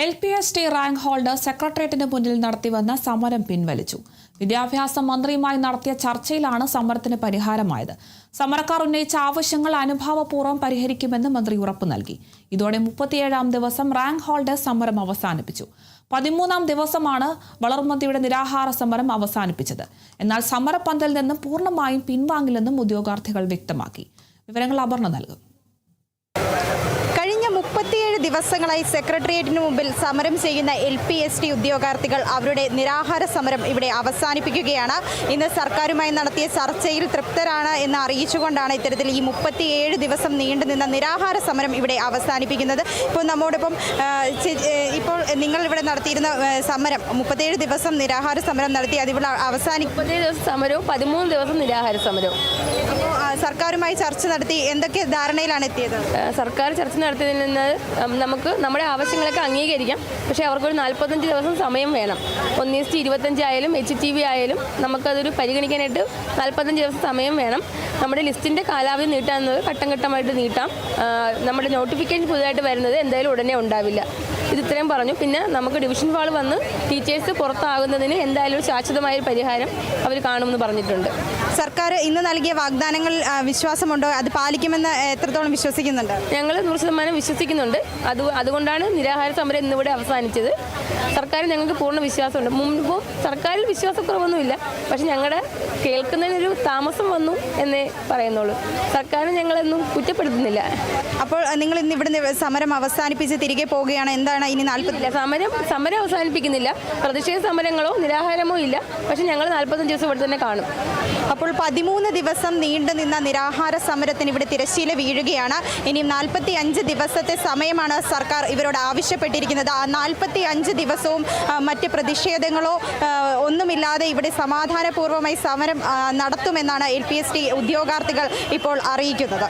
LPST rank holder സെക്രട്ടേറിയറ്റിന് മുന്നിൽ നടത്തിവന്ന സമരം പിൻവലിച്ചു. വിദ്യാഭ്യാസ മന്ത്രിയുമായി നടത്തിയ ചർച്ചയിലാണ് സമരത്തിന് പരിഹാരമായത്. സമരക്കാർ ഉന്നയിച്ച ആവശ്യങ്ങൾ അനുഭാവപൂർവ്വം പരിഹരിക്കുമെന്ന് മന്ത്രി ഉറപ്പു നൽകി. ഇതോടെ 37-ാം ദിവസം റാങ്ക് ഹോൾഡർ സമരം അവസാനിപ്പിച്ചു. 13-ാം ദിവസമാണ് വളർമതിയുടെ നിരാഹാര സമരം അവസാനിപ്പിച്ചത്. എന്നാൽ സമരപന്തലിൽ നിന്നും പൂർണ്ണമായും പിൻവാങ്ങില്ലെന്നും ഉദ്യോഗാർത്ഥികൾ വ്യക്തമാക്കി. വിവരങ്ങൾ അപർണ നൽകും. കഴിഞ്ഞ 37 ദിവസങ്ങളായി സെക്രട്ടേറിയറ്റിന് മുമ്പിൽ സമരം ചെയ്യുന്ന LPST ഉദ്യോഗാർത്ഥികൾ അവരുടെ നിരാഹാര സമരം ഇവിടെ അവസാനിപ്പിക്കുകയാണ്. ഇന്ന് സർക്കാരുമായി നടത്തിയ ചർച്ചയിൽ തൃപ്തരാണ് എന്ന് അറിയിച്ചുകൊണ്ടാണ് ഇത്തരത്തിൽ ഈ 37 ദിവസം നീണ്ടുനിന്ന നിരാഹാര സമരം ഇവിടെ അവസാനിപ്പിക്കുന്നത്. ഇപ്പോൾ നമ്മോടൊപ്പം ഇപ്പോൾ നിങ്ങൾ ഇവിടെ നടത്തിയിരുന്ന സമരം 37 ദിവസം നിരാഹാര സമരം നടത്തി അതിവിടെ അവസാനിക്കും. 37 ദിവസം സമരവും 13 ദിവസം നിരാഹാര സമരവും. അപ്പോൾ സർക്കാരുമായി ചർച്ച നടത്തി എന്തൊക്കെ ധാരണയിലാണ് എത്തിയത്? സർക്കാർ ചർച്ച നടത്തിയതിൽ നിന്ന് നമുക്ക് നമ്മുടെ ആവശ്യങ്ങളൊക്കെ അംഗീകരിക്കാം. പക്ഷേ അവർക്കൊരു 45 ദിവസം സമയം വേണം. 1:25 ആയാലും HTV ആയാലും നമുക്കതൊരു പരിഗണിക്കാനായിട്ട് 45 ദിവസം സമയം വേണം. നമ്മുടെ ലിസ്റ്റിൻ്റെ കാലാവധി നീട്ടാവുന്നത് ഘട്ടം ഘട്ടമായിട്ട് നീട്ടാം. നമ്മുടെ നോട്ടിഫിക്കേഷൻ പുതുതായിട്ട് വരുന്നത് എന്തായാലും ഉടനെ ഉണ്ടാവില്ല. ഇത് ഇത്രയും പറഞ്ഞു. പിന്നെ നമുക്ക് ഡിവിഷൻ ഹാൾ വന്ന് ടീച്ചേഴ്സ് പുറത്താകുന്നതിന് എന്തായാലും ഒരു ശാശ്വതമായൊരു പരിഹാരം അവർ കാണുമെന്ന് പറഞ്ഞിട്ടുണ്ട്. സർക്കാർ ഇന്ന് നൽകിയ വാഗ്ദാനങ്ങൾ വിശ്വാസമുണ്ടോ? അത് പാലിക്കുമെന്ന് എത്രത്തോളം വിശ്വസിക്കുന്നുണ്ട്? ഞങ്ങൾ 100% വിശ്വസിക്കുന്നുണ്ട്. അതുകൊണ്ടാണ് നിരാഹാര സമരം ഇന്നിവിടെ അവസാനിച്ചത്. സർക്കാരിൽ ഞങ്ങൾക്ക് പൂർണ്ണ വിശ്വാസമുണ്ട്. മുൻപും സർക്കാരിൽ വിശ്വാസക്കുറവൊന്നുമില്ല. പക്ഷെ ഞങ്ങളുടെ കേൾക്കുന്നതിനൊരു താമസം വന്നു എന്നേ പറയുന്നുള്ളൂ. സർക്കാരിനെ ഞങ്ങളൊന്നും കുറ്റപ്പെടുത്തുന്നില്ല. അപ്പോൾ നിങ്ങൾ ഇന്ന് ഇവിടുന്ന് സമരം അവസാനിപ്പിച്ച് തിരികെ പോവുകയാണ്. എന്താണ് ഇനി 40? സമരം അവസാനിപ്പിക്കുന്നില്ല. പ്രതിഷേധ സമരങ്ങളോ നിരാഹാരമോ ഇല്ല. പക്ഷെ ഞങ്ങൾ 45 ദിവസം ഇവിടെ തന്നെ കാണും. അപ്പോൾ 13 ദിവസം നീണ്ടു നിന്ന നിരാഹാര സമരത്തിന് ഇവിടെ തിരശ്ശീല വീഴുകയാണ്. ഇനി 45 ദിവസത്തെ സമയമാണ് സർക്കാർ ഇവരോട് ആവശ്യപ്പെട്ടിരിക്കുന്നത്. ആ 45 ദിവസവും മറ്റ് പ്രതിഷേധങ്ങളോ ഒന്നുമില്ലാതെ ഇവിടെ സമാധാനപൂർവ്വമായി സമരം നടത്തുമെന്നാണ് LPST ഉദ്യോഗാർത്ഥികൾ ഇപ്പോൾ അറിയിക്കുന്നത്.